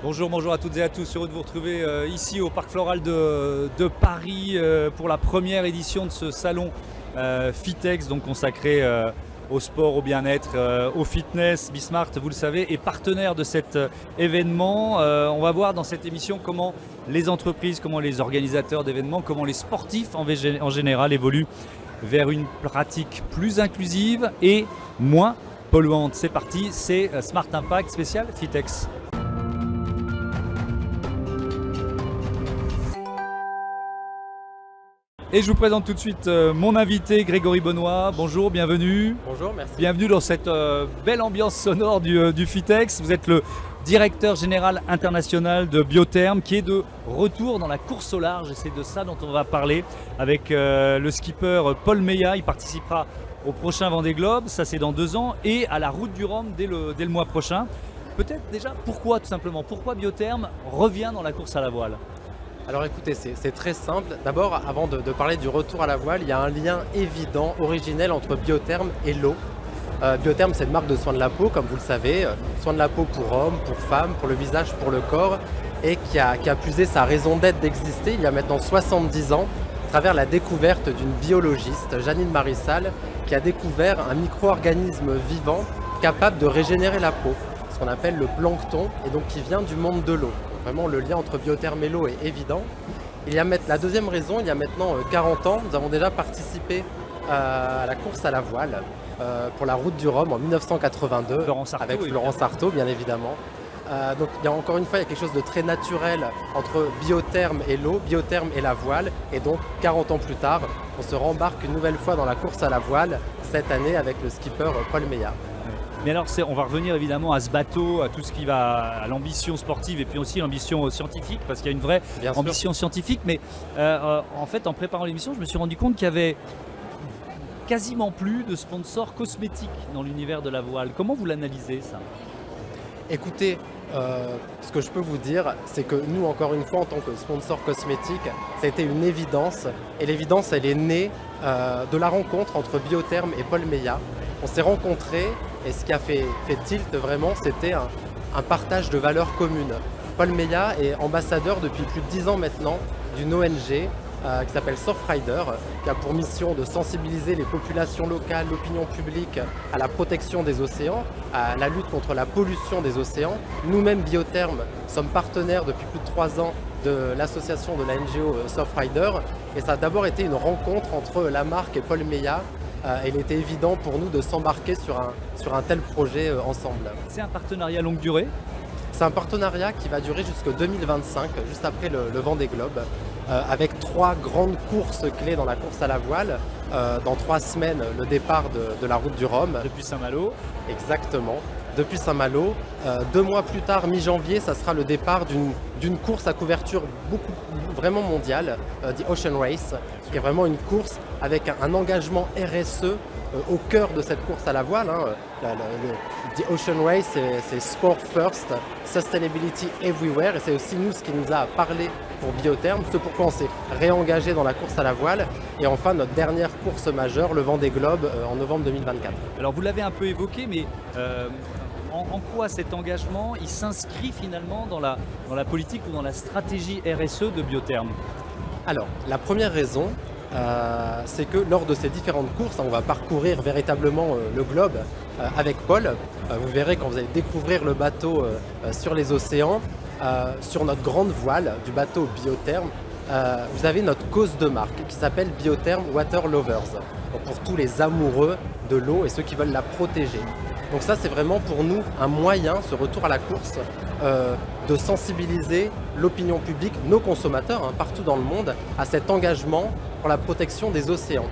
Bonjour, bonjour à toutes et à tous. Heureux de vous retrouver ici au Parc Floral de Paris pour la première édition de ce salon Fitex, donc consacré au sport, au bien-être, au fitness. Bismart, vous le savez, est partenaire de cet événement. On va voir dans cette émission comment les entreprises, comment les organisateurs d'événements, comment les sportifs en général évoluent vers une pratique plus inclusive et moins polluante. C'est parti, c'est Smart Impact spécial Fitex. Et je vous présente tout de suite mon invité Grégory Benoît. Bonjour, bienvenue. Bonjour, merci. Bienvenue dans cette belle ambiance sonore du Fitex. Vous êtes le directeur général international de Biotherm qui est de retour dans la course au large. Et c'est de ça dont on va parler avec le skipper Paul Meillat. Il participera au prochain Vendée Globe, ça c'est dans 2 ans, et à la Route du Rhum dès le mois prochain. Peut-être déjà, pourquoi tout simplement, pourquoi Biotherm revient dans la course à la voile ? Alors écoutez, c'est très simple. D'abord, avant de parler du retour à la voile, il y a un lien évident, originel entre Biotherm et l'eau. Biotherm, c'est une marque de soins de la peau, comme vous le savez. Soins de la peau pour hommes, pour femmes, pour le visage, pour le corps, et qui a puisé sa raison d'être d'exister il y a maintenant 70 ans, à travers la découverte d'une biologiste, Janine Marissal, qui a découvert un micro-organisme vivant capable de régénérer la peau, ce qu'on appelle le plancton, et donc qui vient du monde de l'eau. Vraiment, le lien entre Biotherm et l'eau est évident. La deuxième raison, il y a maintenant 40 ans, nous avons déjà participé à la course à la voile pour la Route du Rhum en 1982, avec Florence Artaud, bien évidemment. Donc encore une fois, il y a quelque chose de très naturel entre Biotherm et l'eau, Biotherm et la voile. Et donc 40 ans plus tard, on se rembarque une nouvelle fois dans la course à la voile, cette année avec le skipper Paul Meillat. Mais alors, on va revenir évidemment à ce bateau, à tout ce qui va à l'ambition sportive et puis aussi l'ambition scientifique, parce qu'il y a une vraie ambition scientifique. Mais en fait, en préparant l'émission, je me suis rendu compte qu'il y avait quasiment plus de sponsors cosmétiques dans l'univers de la voile. Comment vous l'analysez, ça ? Écoutez, ce que je peux vous dire, c'est que nous, encore une fois, en tant que sponsor cosmétique, ça a été une évidence. Et l'évidence, elle est née de la rencontre entre Biotherm et Paul Meillat. On s'est rencontrés et ce qui a fait tilt vraiment, c'était un partage de valeurs communes. Paul Meillat est ambassadeur depuis plus de 10 ans maintenant d'une ONG qui s'appelle Surfrider, qui a pour mission de sensibiliser les populations locales, l'opinion publique à la protection des océans, à la lutte contre la pollution des océans. Nous-mêmes, Biotherm, sommes partenaires depuis plus de 3 ans de l'association de la NGO Surfrider. Et ça a d'abord été une rencontre entre la marque et Paul Meillat. Il était évident pour nous de s'embarquer sur un tel projet ensemble. C'est un partenariat longue durée ? C'est un partenariat qui va durer jusqu'en 2025, juste après le Vendée Globe, avec 3 grandes courses clés dans la course à la voile. Dans 3 semaines, le départ de la Route du Rhum. Depuis Saint-Malo. Exactement. Depuis Saint-Malo. 2 mois plus tard, mi-janvier, ça sera le départ d'une course à couverture vraiment mondiale, The Ocean Race, qui est vraiment une course avec un engagement RSE au cœur de cette course à la voile. The Ocean Race, c'est Sport First, Sustainability Everywhere, et c'est aussi nous ce qui nous a parlé pour Biotherm, ce pourquoi on s'est réengagé dans la course à la voile. Et enfin, notre dernière course majeure, le Vendée Globe, en novembre 2024. Alors vous l'avez un peu évoqué, mais en quoi cet engagement il s'inscrit finalement dans la politique ou dans la stratégie RSE de Biotherm ? Alors, la première raison, c'est que lors de ces différentes courses, on va parcourir véritablement le globe avec Paul. Vous verrez quand vous allez découvrir le bateau sur les océans, sur notre grande voile du bateau Biotherm, vous avez notre cause de marque qui s'appelle Biotherm Water Lovers, donc pour tous les amoureux de l'eau et ceux qui veulent la protéger. Donc ça, c'est vraiment pour nous un moyen, ce retour à la course, de sensibiliser l'opinion publique, nos consommateurs partout dans le monde, à cet engagement pour la protection des océans.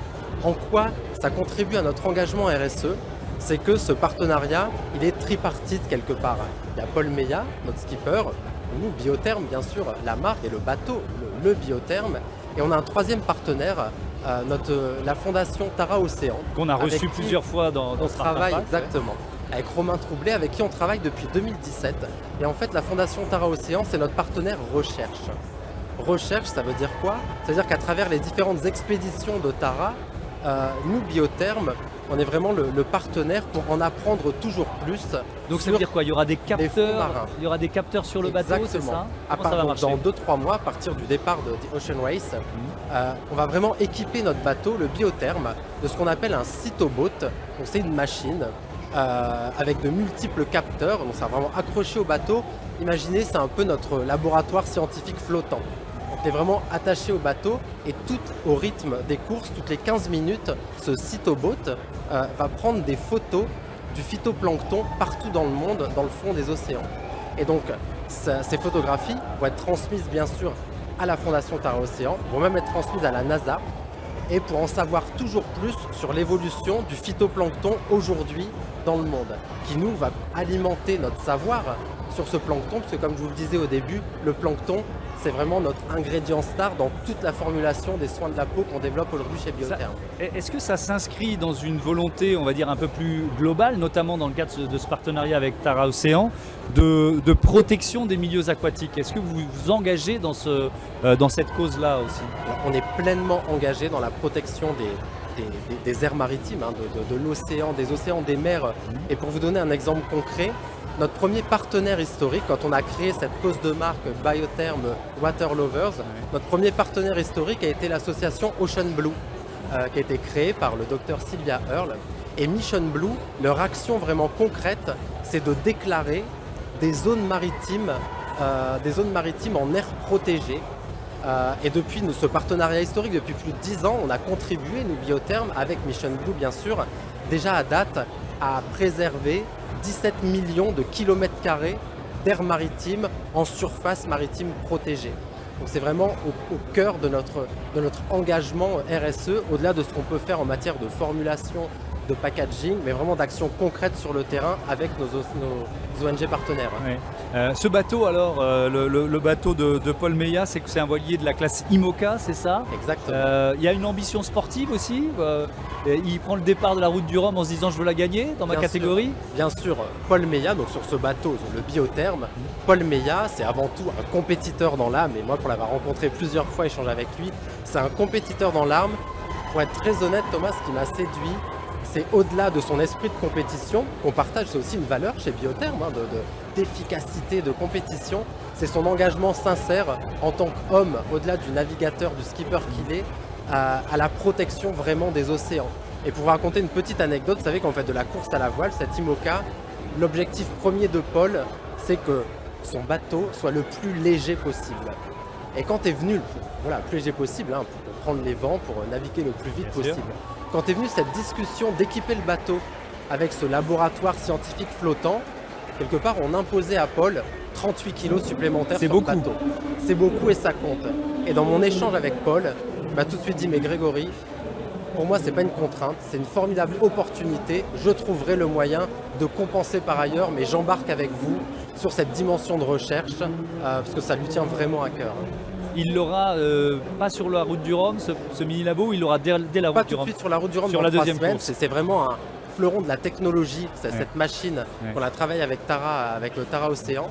En quoi ça contribue à notre engagement RSE ? C'est que ce partenariat, il est tripartite quelque part. Il y a Paul Meillat, notre skipper, nous, Biotherm, bien sûr, la marque et le bateau, le Biotherm. Et on a un 3e partenaire, la fondation Tara Océan. Qu'on a reçu plusieurs fois dans ce travail. Exactement. Avec Romain Troublé, avec qui on travaille depuis 2017. Et en fait, la fondation Tara Océan, c'est notre partenaire recherche. Recherche, ça veut dire quoi ? Ça veut dire qu'à travers les différentes expéditions de Tara, Nous, Biotherm, on est vraiment le partenaire pour en apprendre toujours plus. Donc ça veut dire quoi? Il y aura des fonds capteurs, marins. il y aura des capteurs sur le bateau, c'est ça? Comment ça va marcher? Dans 2-3 mois, à partir du départ de The Ocean Race, on va vraiment équiper notre bateau, le Biotherm, de ce qu'on appelle un cytoboat. Donc c'est une machine avec de multiples capteurs. Donc ça va vraiment accroché au bateau. Imaginez, c'est un peu notre laboratoire scientifique flottant. On est vraiment attaché au bateau et tout au rythme des courses, toutes les 15 minutes, ce cytoboat va prendre des photos du phytoplancton partout dans le monde, dans le fond des océans. Et donc, ces photographies vont être transmises bien sûr à la Fondation Tara Océan, vont même être transmises à la NASA, et pour en savoir toujours plus sur l'évolution du phytoplancton aujourd'hui dans le monde, qui nous va alimenter notre savoir sur ce plancton, parce que comme je vous le disais au début, le plancton, c'est vraiment notre ingrédient star dans toute la formulation des soins de la peau qu'on développe aujourd'hui chez Biotherm. Est-ce que ça s'inscrit dans une volonté, on va dire, un peu plus globale, notamment dans le cadre de ce partenariat avec Tara Océan, de protection des milieux aquatiques? Est-ce que vous vous engagez dans cette cause-là aussi? On est pleinement engagé dans la protection des aires maritimes, de l'océan, des océans, des mers. Et pour vous donner un exemple concret, notre premier partenaire historique, quand on a créé cette cause de marque Biotherm Water Lovers, notre premier partenaire historique a été l'association Ocean Blue, qui a été créée par le docteur Sylvia Earle. Et Mission Blue, leur action vraiment concrète, c'est de déclarer des zones maritimes en aire protégée. Et depuis ce partenariat historique, depuis plus de 10 ans, on a contribué, nous Biotherm, avec Mission Blue bien sûr, déjà à date, à préserver 17 millions de kilomètres carrés d'air maritime en surface maritime protégée. Donc c'est vraiment au cœur de notre engagement RSE, au-delà de ce qu'on peut faire en matière de formulation, de packaging, mais vraiment d'actions concrètes sur le terrain avec nos ONG partenaires. Oui. Ce bateau alors, le bateau de Paul Meillat, c'est un voilier de la classe IMOCA, c'est ça? Exactement. Il y a une ambition sportive aussi, il prend le départ de la route du Rhum en se disant je veux la gagner dans ma catégorie? Bien sûr, Paul Meillat, donc sur ce bateau, le Biotherm, Paul Meillat, c'est avant tout un compétiteur dans l'âme, et moi pour l'avoir rencontré plusieurs fois, échanger avec lui, c'est un compétiteur dans l'âme. Pour être très honnête, Thomas, ce qui m'a séduit, c'est au-delà de son esprit de compétition qu'on partage, c'est aussi une valeur chez Biotherm, d'efficacité, de compétition. C'est son engagement sincère en tant qu'homme, au-delà du navigateur, du skipper qu'il est, à la protection vraiment des océans. Et pour vous raconter une petite anecdote, vous savez qu'en fait de la course à la voile, cette IMOCA, l'objectif premier de Paul, c'est que son bateau soit le plus léger possible. Et quand est venu, le plus léger possible, pour prendre les vents, pour naviguer le plus vite possible. Quand est venue cette discussion d'équiper le bateau avec ce laboratoire scientifique flottant, quelque part on imposait à Paul 38 kilos supplémentaires sur le bateau. C'est beaucoup et ça compte. Et dans mon échange avec Paul, il m'a tout de suite dit, mais Grégory, pour moi c'est pas une contrainte, c'est une formidable opportunité, je trouverai le moyen de compenser par ailleurs, mais j'embarque avec vous sur cette dimension de recherche, parce que ça lui tient vraiment à cœur. Il l'aura pas sur la route du Rhum, ce mini-labo, il l'aura dès la route du Rhum? Pas tout de suite sur la route du Rhum, sur dans la 3 deuxième semaines. course. C'est vraiment un fleuron de la technologie, cette machine qu'on a travaillé avec Tara, avec le Tara Océan.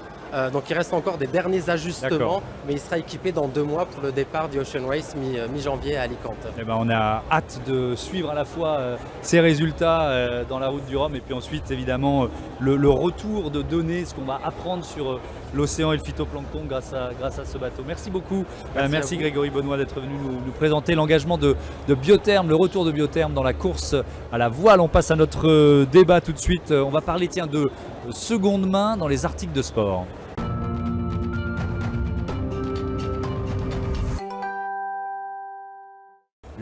Donc il reste encore des derniers ajustements, mais il sera équipé dans 2 mois pour le départ du Ocean Race mi-janvier à Alicante. Eh ben, on a hâte de suivre à la fois ces résultats dans la route du Rhum et puis ensuite évidemment le retour de données, ce qu'on va apprendre sur l'océan et le phytoplancton grâce à ce bateau. Merci beaucoup. Merci Grégory Bonnoy d'être venu nous présenter l'engagement de Biotherm, le retour de Biotherm dans la course à la voile. On passe à notre débat tout de suite. On va parler de seconde main dans les articles de sport.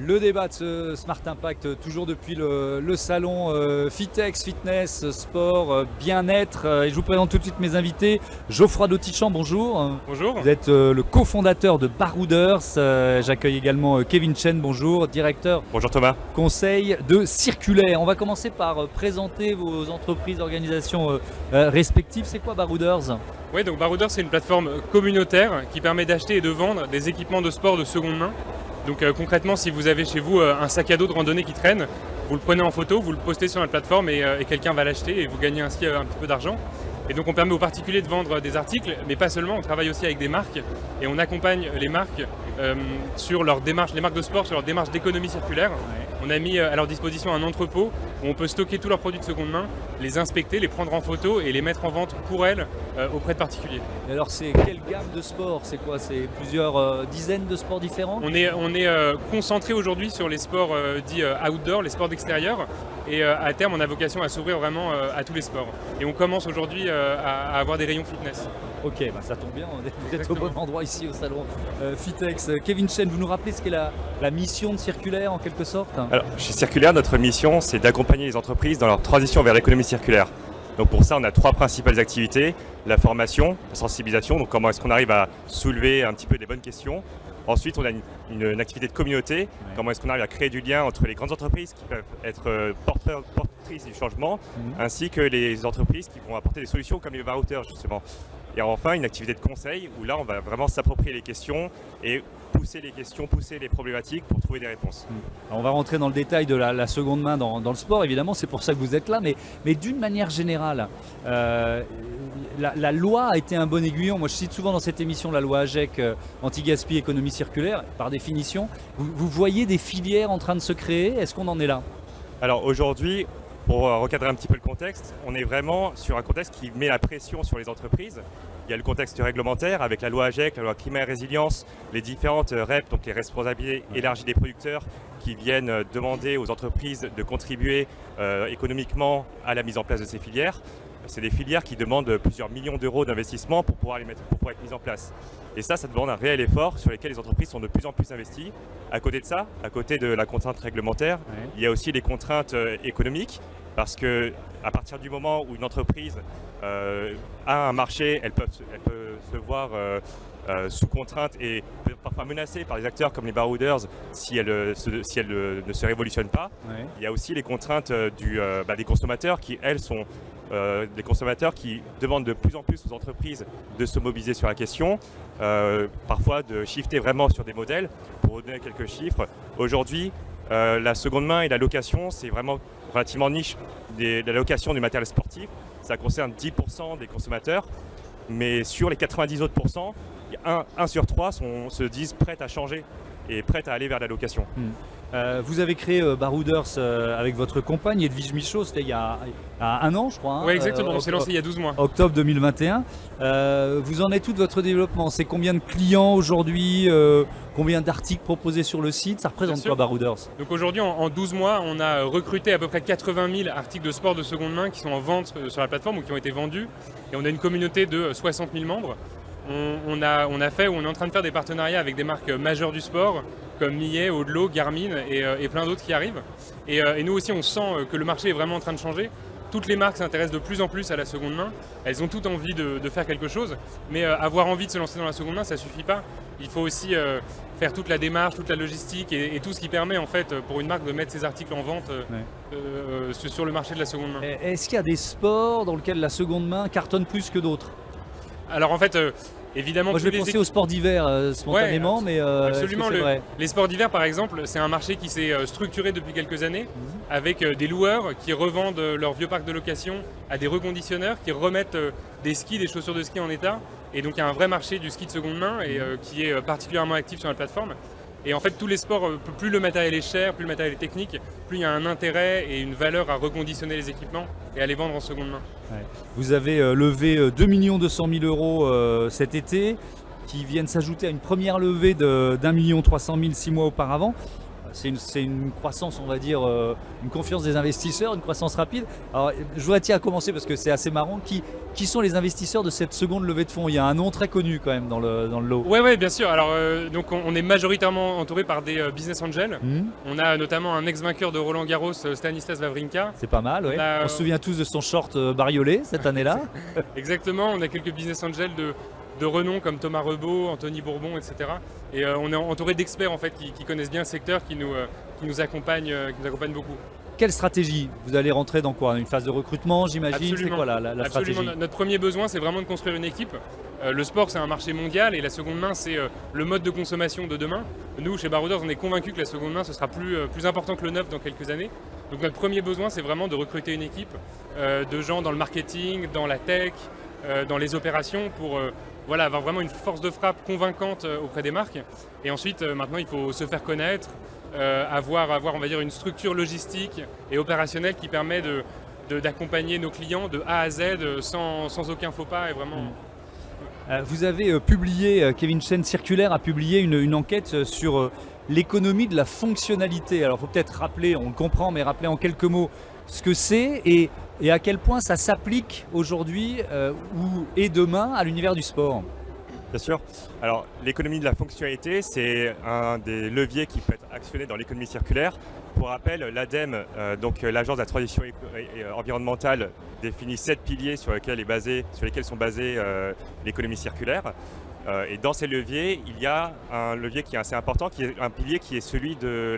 Le débat de ce Smart Impact, toujours depuis le salon Fitex, Fitness, Sport, Bien-être. Et je vous présente tout de suite mes invités. Geoffroy Dautichamp, bonjour. Bonjour. Vous êtes le cofondateur de Barouders. J'accueille également Kevin Chen, bonjour, directeur Bonjour Thomas. conseil de Circulaire. On va commencer par présenter vos entreprises, organisations respectives. C'est quoi Barouders ? Oui, donc Barouders, c'est une plateforme communautaire qui permet d'acheter et de vendre des équipements de sport de seconde main. Donc concrètement, si vous avez chez vous un sac à dos de randonnée qui traîne, vous le prenez en photo, vous le postez sur notre plateforme et quelqu'un va l'acheter et vous gagnez ainsi un petit peu d'argent. Et donc on permet aux particuliers de vendre des articles, mais pas seulement, on travaille aussi avec des marques et on accompagne les marques sur leur démarche, les marques de sport sur leur démarche d'économie circulaire. On a mis à leur disposition un entrepôt où on peut stocker tous leurs produits de seconde main, les inspecter, les prendre en photo et les mettre en vente pour elles auprès de particuliers. Et alors c'est quelle gamme de sports? C'est quoi? C'est plusieurs dizaines de sports différents? On est concentré aujourd'hui sur les sports dits outdoor, les sports d'extérieur. Et à terme, on a vocation à s'ouvrir vraiment à tous les sports. Et on commence aujourd'hui à avoir des rayons fitness. Ok, ça tombe bien, vous êtes au bon endroit ici au salon Fitex. Kevin Chen, vous nous rappelez ce qu'est la mission de Circulaire en quelque sorte? Alors, chez Circulaire, notre mission, c'est d'accompagner les entreprises dans leur transition vers l'économie circulaire. Donc pour ça, on a 3 principales activités. La formation, la sensibilisation, donc comment est-ce qu'on arrive à soulever un petit peu des bonnes questions. Ensuite, on a une activité de communauté, comment est-ce qu'on arrive à créer du lien entre les grandes entreprises qui peuvent être portrices du changement, ainsi que les entreprises qui vont apporter des solutions comme les Barouters justement. Et enfin, une activité de conseil où là, on va vraiment s'approprier les questions et pousser les questions, pousser les problématiques pour trouver des réponses. Alors on va rentrer dans le détail de la seconde main dans le sport, évidemment, c'est pour ça que vous êtes là, mais d'une manière générale, la loi a été un bon aiguillon. Moi, je cite souvent dans cette émission la loi AGEC, anti-gaspi, économie circulaire, par définition. Vous voyez des filières en train de se créer, est-ce qu'on en est là? Alors aujourd'hui, pour recadrer un petit peu le contexte, on est vraiment sur un contexte qui met la pression sur les entreprises. Il y a le contexte réglementaire avec la loi AGEC, la loi climat et résilience, les différentes REP, donc les responsabilités élargies des producteurs, qui viennent demander aux entreprises de contribuer économiquement à la mise en place de ces filières. C'est des filières qui demandent plusieurs millions d'euros d'investissement pour pouvoir être mises en place. Et ça demande un réel effort sur lequel les entreprises sont de plus en plus investies. À côté de ça, à côté de la contrainte réglementaire, il y a aussi les contraintes économiques, parce que à partir du moment où une entreprise a un marché, elle peut se voir sous contrainte et parfois menacée par des acteurs comme les barouders si elle ne se révolutionne pas. Il y a aussi les contraintes des consommateurs qui, elles, sont des consommateurs qui demandent de plus en plus aux entreprises de se mobiliser sur la question, parfois de shifter vraiment sur des modèles. Pour vous donner quelques chiffres, aujourd'hui, la seconde main et la location, c'est vraiment relativement niche. La location du matériel sportif, ça concerne 10% des consommateurs, mais sur les 90 autres %, 1 sur 3 se disent prêts à changer et prêts à aller vers la location. Vous avez créé Barouders avec votre compagne Edwige Michaud, c'était il y a 1 an je crois. Oui, exactement, on s'est lancé il y a 12 mois. Octobre 2021. Vous en êtes tout de votre développement? C'est combien de clients aujourd'hui? Combien d'articles proposés sur le site? Ça représente quoi Barouders? Donc aujourd'hui, en 12 mois, on a recruté à peu près 80 000 articles de sport de seconde main qui sont en vente sur la plateforme ou qui ont été vendus. Et on a une communauté de 60 000 membres. On est en train de faire des partenariats avec des marques majeures du sport comme Millet, Audelot, Garmin et plein d'autres qui arrivent. Et nous aussi, on sent que le marché est vraiment en train de changer. Toutes les marques s'intéressent de plus en plus à la seconde main. Elles ont toutes envie de faire quelque chose, mais avoir envie de se lancer dans la seconde main, ça ne suffit pas. Il faut aussi faire toute la démarche, toute la logistique et tout ce qui permet en fait pour une marque de mettre ses articles en vente sur le marché de la seconde main. Est-ce qu'il y a des sports dans lesquels la seconde main cartonne plus que d'autres? Alors en fait, évidemment, moi je vais penser aux sports d'hiver spontanément, ouais, mais absolument. est-ce que c'est vrai? Les sports d'hiver, par exemple, c'est un marché qui s'est structuré depuis quelques années avec des loueurs qui revendent leur vieux parc de location à des reconditionneurs qui remettent des skis, des chaussures de ski en état. Et donc il y a un vrai marché du ski de seconde main et qui est particulièrement actif sur la plateforme. Et en fait, tous les sports, plus le matériel est cher, plus le matériel est technique, plus il y a un intérêt et une valeur à reconditionner les équipements et à les vendre en seconde main. Ouais. Vous avez levé 2 200 000 euros cet été, qui viennent s'ajouter à une première levée de d'1 300 000 6 mois auparavant. C'est une croissance, on va dire, une confiance des investisseurs, une croissance rapide. Alors, je voudrais à commencer parce que c'est assez marrant. Qui sont les investisseurs de cette seconde levée de fonds? Il y a un nom très connu quand même dans le lot. Oui, bien sûr. Alors, donc on est majoritairement entouré par des business angels. On a notamment un ex-vainqueur de Roland Garros, Stanislas Wawrinka. C'est pas mal, oui. On se souvient tous de son short bariolé cette année-là. Exactement. On a quelques business angels de renom comme Thomas Rebaud, Anthony Bourbon, etc. Et on est entouré d'experts en fait qui connaissent bien le secteur, qui nous accompagnent beaucoup. Quelle stratégie? Vous allez rentrer dans quoi? Une phase de recrutement, j'imagine? C'est quoi la stratégie? Notre premier besoin, c'est vraiment de construire une équipe. Le sport, c'est un marché mondial et la seconde main, c'est le mode de consommation de demain. Nous, chez Barouders, on est convaincus que la seconde main, ce sera plus important que le neuf dans quelques années. Donc notre premier besoin, c'est vraiment de recruter une équipe de gens dans le marketing, dans la tech, dans les opérations pour avoir vraiment une force de frappe convaincante auprès des marques. Et ensuite, maintenant, il faut se faire connaître, avoir on va dire une structure logistique et opérationnelle qui permet d'accompagner nos clients de A à Z sans aucun faux pas et vraiment. Vous avez publié, Kevin Chen Circulaire a publié une enquête sur l'économie de la fonctionnalité. Alors il faut peut-être rappeler, on le comprend, mais rappeler en quelques mots ce que c'est et à quel point ça s'applique aujourd'hui et demain à l'univers du sport. Bien sûr. Alors, l'économie de la fonctionnalité, c'est un des leviers qui peut être actionné dans l'économie circulaire. Pour rappel, l'ADEME, donc l'Agence de la transition environnementale, définit 7 piliers sur lesquels sont basées l'économie circulaire. Et dans ces leviers, il y a un levier qui est assez important, qui est un pilier qui est celui de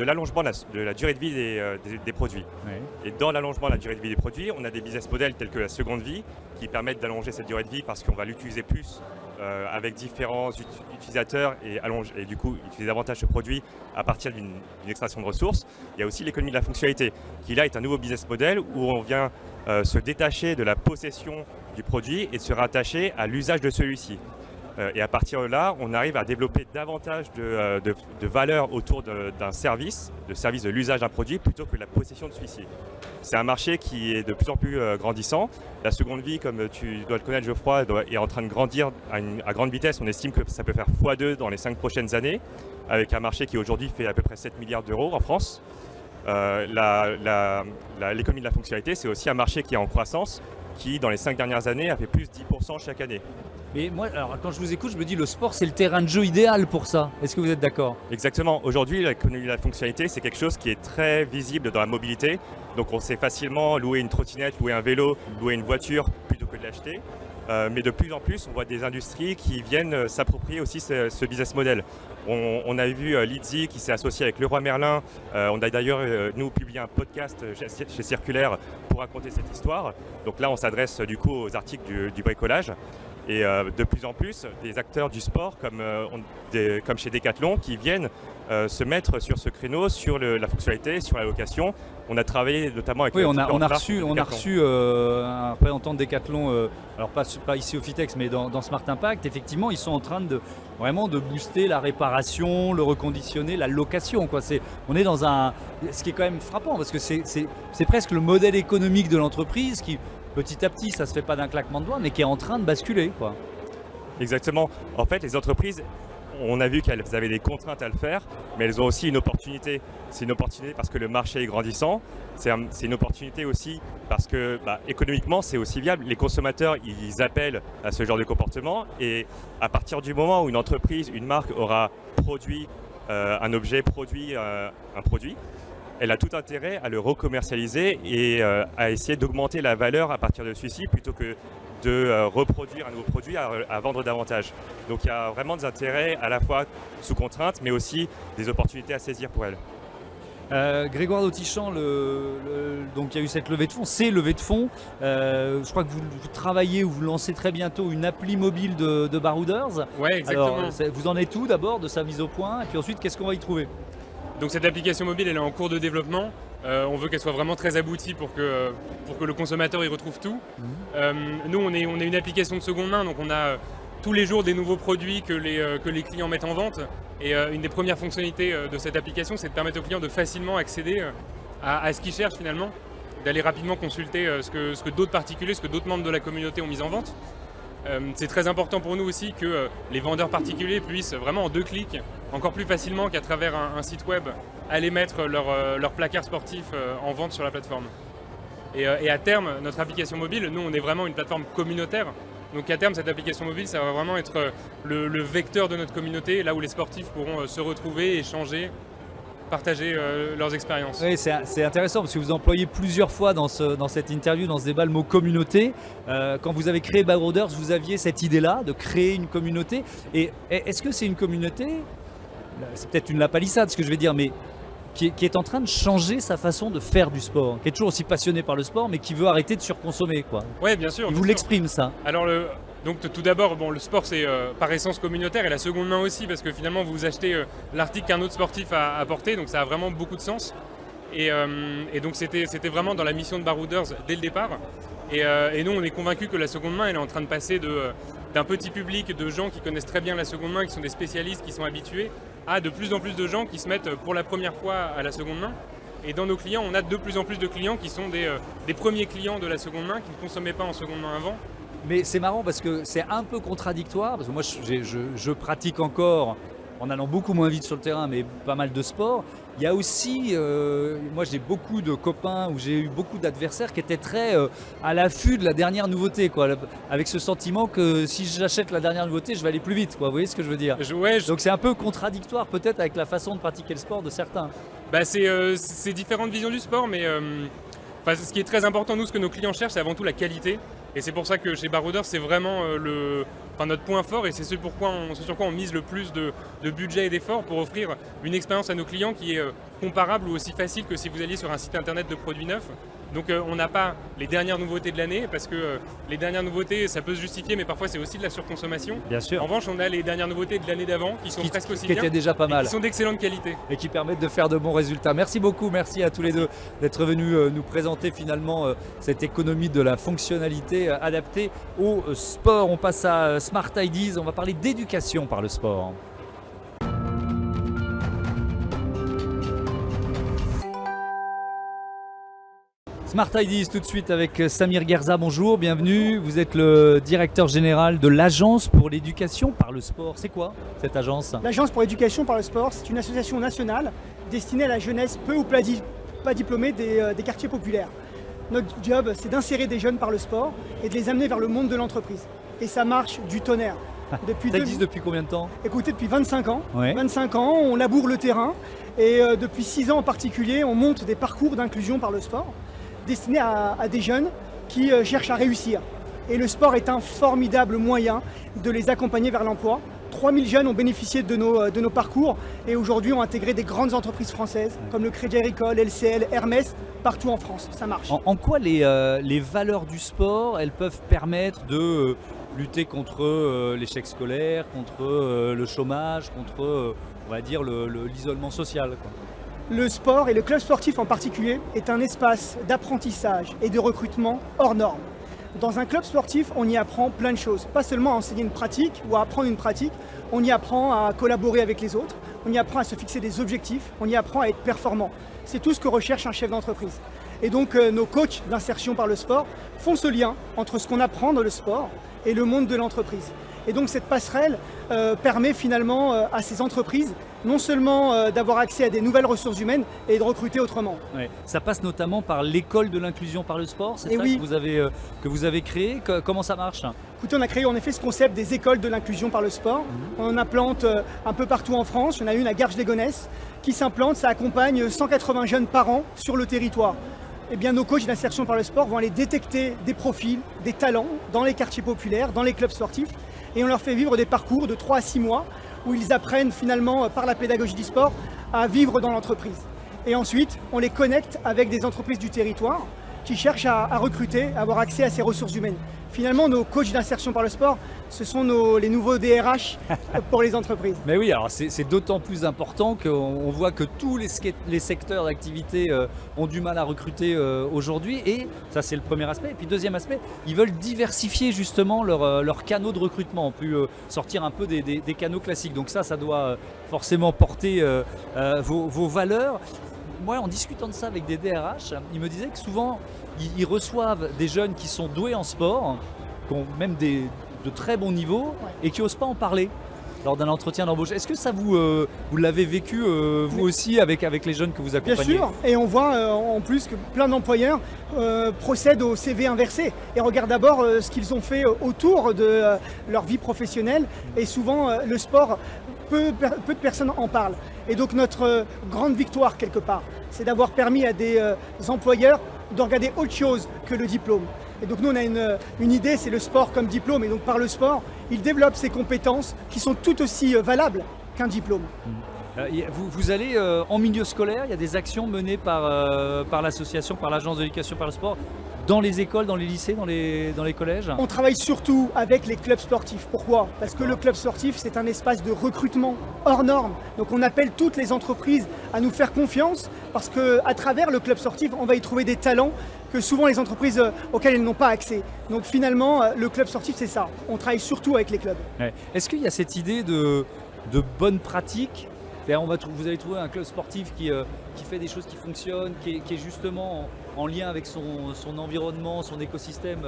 l'allongement de la durée de vie des produits. Oui. Et dans l'allongement de la durée de vie des produits, on a des business models tels que la seconde vie qui permettent d'allonger cette durée de vie parce qu'on va l'utiliser plus avec différents utilisateurs et du coup utiliser davantage ce produit à partir d'une extraction de ressources. Il y a aussi l'économie de la fonctionnalité qui là est un nouveau business model où on vient se détacher de la possession du produit et de se rattacher à l'usage de celui-ci. Et à partir de là, on arrive à développer davantage de valeur autour d'un service, de l'usage d'un produit plutôt que de la possession de celui-ci. C'est un marché qui est de plus en plus grandissant. La seconde vie, comme tu dois le connaître Geoffroy, est en train de grandir à grande vitesse. On estime que ça peut faire x2 dans les 5 prochaines années, avec un marché qui aujourd'hui fait à peu près 7 milliards d'euros en France. L'économie de la fonctionnalité, c'est aussi un marché qui est en croissance, qui dans les 5 dernières années a fait plus 10% chaque année. Mais moi, alors, quand je vous écoute, je me dis le sport, c'est le terrain de jeu idéal pour ça. Est-ce que vous êtes d'accord ? Exactement. Aujourd'hui, l'économie de la fonctionnalité, c'est quelque chose qui est très visible dans la mobilité. Donc on sait facilement louer une trottinette, louer un vélo, louer une voiture plutôt que de l'acheter. Mais de plus en plus, on voit des industries qui viennent s'approprier aussi ce business model. On a vu Lizzy qui s'est associé avec Leroy Merlin. On a d'ailleurs, nous, publié un podcast chez Circulaire pour raconter cette histoire. Donc là, on s'adresse du coup aux articles du bricolage. Et de plus en plus, des acteurs du sport comme chez Decathlon qui viennent se mettre sur ce créneau, sur la fonctionnalité, sur la location. On a travaillé notamment avec... Oui, on a reçu un représentant de Decathlon, alors pas ici au Fitex, mais dans Smart Impact. Effectivement, ils sont en train de booster la réparation, le reconditionner, la location, quoi. On est dans ce qui est quand même frappant, parce que c'est presque le modèle économique de l'entreprise qui... Petit à petit, ça ne se fait pas d'un claquement de doigts, mais qui est en train de basculer, quoi. Exactement. En fait, les entreprises, on a vu qu'elles avaient des contraintes à le faire, mais elles ont aussi une opportunité. C'est une opportunité parce que le marché est grandissant. C'est une opportunité aussi parce que économiquement, c'est aussi viable. Les consommateurs, ils appellent à ce genre de comportement. Et à partir du moment où une entreprise, une marque aura produit un objet, un produit, elle a tout intérêt à le recommercialiser et à essayer d'augmenter la valeur à partir de celui-ci plutôt que de reproduire un nouveau produit à vendre davantage. Donc il y a vraiment des intérêts à la fois sous contrainte mais aussi des opportunités à saisir pour elle. Grégoire d'Autichamp, donc il y a eu cette levée de fonds, ces levées de fonds. Je crois que vous travaillez ou vous lancez très bientôt une appli mobile de Barouders. Ouais, exactement. Alors, vous en êtes où d'abord de sa mise au point et puis ensuite qu'est-ce qu'on va y trouver ? Donc cette application mobile, elle est en cours de développement. On veut qu'elle soit vraiment très aboutie pour que le consommateur y retrouve tout. Nous, on est une application de seconde main, donc on a tous les jours des nouveaux produits que les clients mettent en vente. Et une des premières fonctionnalités de cette application, c'est de permettre aux clients de facilement accéder à ce qu'ils cherchent finalement, d'aller rapidement consulter ce que d'autres particuliers, ce que d'autres membres de la communauté ont mis en vente. C'est très important pour nous aussi que les vendeurs particuliers puissent vraiment en 2 clics, encore plus facilement qu'à travers un site web, aller mettre leur placard sportif en vente sur la plateforme. Et à terme, notre application mobile, nous on est vraiment une plateforme communautaire. Donc à terme, cette application mobile, ça va vraiment être le vecteur de notre communauté, là où les sportifs pourront se retrouver, échanger, partager leurs expériences. Oui, c'est intéressant parce que vous employez plusieurs fois dans cette interview, dans ce débat, le mot communauté. Quand vous avez créé Barouders, vous aviez cette idée-là de créer une communauté. Et est-ce que c'est une communauté, c'est peut-être une lapalissade ce que je vais dire, mais qui est en train de changer sa façon de faire du sport, qui est toujours aussi passionné par le sport, mais qui veut arrêter de surconsommer, quoi. Oui, bien sûr. Il vous l'exprime, ça. Alors, donc tout d'abord, le sport c'est par essence communautaire et la seconde main aussi parce que finalement vous achetez l'article qu'un autre sportif a porté, donc ça a vraiment beaucoup de sens. Et donc c'était vraiment dans la mission de Barouders dès le départ. Et nous on est convaincus que la seconde main elle est en train de passer d'un petit public de gens qui connaissent très bien la seconde main, qui sont des spécialistes, qui sont habitués, à de plus en plus de gens qui se mettent pour la première fois à la seconde main. Et dans nos clients, on a de plus en plus de clients qui sont des premiers clients de la seconde main, qui ne consommaient pas en seconde main avant. Mais c'est marrant parce que c'est un peu contradictoire, parce que moi je pratique encore, en allant beaucoup moins vite sur le terrain, mais pas mal de sport. Il y a aussi, moi j'ai beaucoup de copains où j'ai eu beaucoup d'adversaires qui étaient très à l'affût de la dernière nouveauté, quoi, avec ce sentiment que si j'achète la dernière nouveauté, je vais aller plus vite, quoi. Vous voyez ce que je veux dire? Donc c'est un peu contradictoire peut-être avec la façon de pratiquer le sport de certains. Bah, c'est différentes visions du sport, mais ce qui est très important, nous, ce que nos clients cherchent, c'est avant tout la qualité. Et c'est pour ça que chez Baroudeur, c'est vraiment notre point fort et c'est ce sur quoi on mise le plus de budget et d'efforts pour offrir une expérience à nos clients qui est comparable ou aussi facile que si vous alliez sur un site internet de produits neufs. Donc on n'a pas les dernières nouveautés de l'année parce que les dernières nouveautés, ça peut se justifier, mais parfois c'est aussi de la surconsommation. Bien sûr. En revanche, on a les dernières nouveautés de l'année d'avant qui sont presque aussi qui bien. étaient déjà pas mal. Qui sont d'excellente qualité. Et qui permettent de faire de bons résultats. Merci beaucoup, merci à tous les deux d'être venus nous présenter finalement cette économie de la fonctionnalité adaptée au sport. On passe à Smart Ideas, on va parler d'éducation par le sport. Smart Ideas tout de suite avec Samir Guerza, bonjour, bienvenue. Vous êtes le directeur général de l'Agence pour l'éducation par le sport. C'est quoi cette agence? L'Agence pour l'éducation par le sport, c'est une association nationale destinée à la jeunesse peu ou pas diplômée des quartiers populaires. Notre job, c'est d'insérer des jeunes par le sport et de les amener vers le monde de l'entreprise. Et ça marche du tonnerre. Ça existe depuis combien de temps? Écoutez, depuis 25 ans. Ouais. 25 ans, on laboure le terrain et depuis 6 ans en particulier, on monte des parcours d'inclusion par le sport destinés à des jeunes qui cherchent à réussir. Et le sport est un formidable moyen de les accompagner vers l'emploi. 3000 jeunes ont bénéficié de nos parcours et aujourd'hui ont intégré des grandes entreprises françaises comme le Crédit Agricole, LCL, Hermès, partout en France. Ça marche. En quoi les valeurs du sport, elles peuvent permettre de lutter contre l'échec scolaire, contre le chômage, contre on va dire l'isolement social, quoi? Le sport et le club sportif en particulier est un espace d'apprentissage et de recrutement hors norme. Dans un club sportif, on y apprend plein de choses. Pas seulement à enseigner une pratique ou à apprendre une pratique, on y apprend à collaborer avec les autres, on y apprend à se fixer des objectifs, on y apprend à être performant. C'est tout ce que recherche un chef d'entreprise. Et donc nos coachs d'insertion par le sport font ce lien entre ce qu'on apprend dans le sport et le monde de l'entreprise. Et donc cette passerelle permet finalement à ces entreprises non seulement d'avoir accès à des nouvelles ressources humaines et de recruter autrement. Ouais. Ça passe notamment par l'école de l'inclusion par le sport, c'est Et ça oui. que vous avez créé. Comment ça marche? Écoutez, on a créé en effet ce concept des écoles de l'inclusion par le sport. On en implante un peu partout en France. Il y en a une à Garges-les-Gonesse qui s'implante. Ça accompagne 180 jeunes par an sur le territoire. Eh bien, nos coachs d'insertion par le sport vont aller détecter des profils, des talents dans les quartiers populaires, dans les clubs sportifs. Et on leur fait vivre des parcours de 3 à 6 mois où ils apprennent finalement par la pédagogie du sport à vivre dans l'entreprise. Et ensuite, on les connecte avec des entreprises du territoire qui cherchent à recruter, à avoir accès à ces ressources humaines. Finalement, nos coachs d'insertion par le sport, ce sont les nouveaux DRH pour les entreprises. Mais oui, alors c'est d'autant plus important qu'on voit que tous les secteurs d'activité ont du mal à recruter aujourd'hui. Et ça, c'est le premier aspect. Et puis deuxième aspect, ils veulent diversifier justement leurs canaux de recrutement, plus sortir un peu des canaux classiques. Donc ça doit forcément porter vos valeurs. Moi, en discutant de ça avec des DRH, ils me disaient que souvent, ils reçoivent des jeunes qui sont doués en sport, qui ont même de très bons niveaux et qui n'osent pas en parler lors d'un entretien d'embauche. Est-ce que ça vous l'avez vécu vous aussi avec les jeunes que vous accompagnez? Bien sûr, et on voit en plus que plein d'employeurs procèdent au CV inversé et regardent d'abord ce qu'ils ont fait autour de leur vie professionnelle et souvent le sport, peu de personnes en parlent. Et donc notre grande victoire quelque part, c'est d'avoir permis à des employeurs de regarder autre chose que le diplôme. Et donc nous on a une idée, c'est le sport comme diplôme, et donc par le sport, ils développent ces compétences qui sont tout aussi valables qu'un diplôme. Vous allez en milieu scolaire, il y a des actions menées par l'association, par l'agence de l'éducation par le sport, dans les écoles, dans les lycées, dans les collèges? On travaille surtout avec les clubs sportifs. Pourquoi? Parce que le club sportif, c'est un espace de recrutement hors norme. Donc on appelle toutes les entreprises à nous faire confiance parce qu'à travers le club sportif, on va y trouver des talents que souvent les entreprises auxquelles elles n'ont pas accès. Donc finalement, le club sportif, c'est ça. On travaille surtout avec les clubs. Ouais. Est-ce qu'il y a cette idée de bonne pratique? C'est-à-dire vous allez trouver un club sportif qui fait des choses qui fonctionnent, qui est justement en lien avec son environnement, son écosystème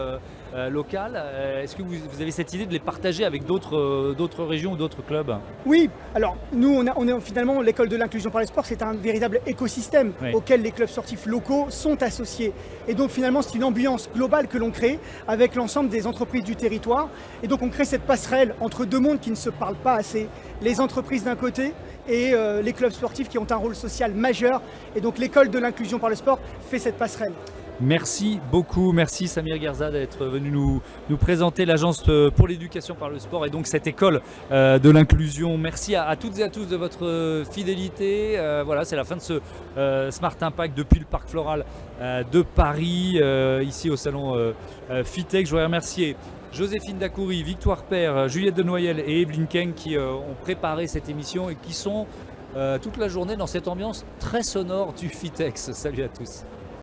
local. Est-ce que vous avez cette idée de les partager avec d'autres régions ou d'autres clubs? Oui, alors nous on est finalement l'école de l'inclusion par le sport, c'est un véritable écosystème Oui. auquel les clubs sportifs locaux sont associés. Et donc finalement c'est une ambiance globale que l'on crée avec l'ensemble des entreprises du territoire. Et donc on crée cette passerelle entre deux mondes qui ne se parlent pas assez. Les entreprises d'un côté et les clubs sportifs qui ont un rôle social majeur. Et donc l'école de l'inclusion par le sport fait cette passerelle. Merci beaucoup, merci Samir Guerza d'être venu nous présenter l'agence pour l'éducation par le sport et donc cette école de l'inclusion. Merci à toutes et à tous de votre fidélité. Voilà, c'est la fin de ce Smart Impact depuis le Parc Floral de Paris, ici au salon FITEX. Je voudrais remercier Joséphine Dacoury, Victoire Père, Juliette Denoyel et Evelyne Keng qui ont préparé cette émission et qui sont toute la journée dans cette ambiance très sonore du FITEX. Salut à tous.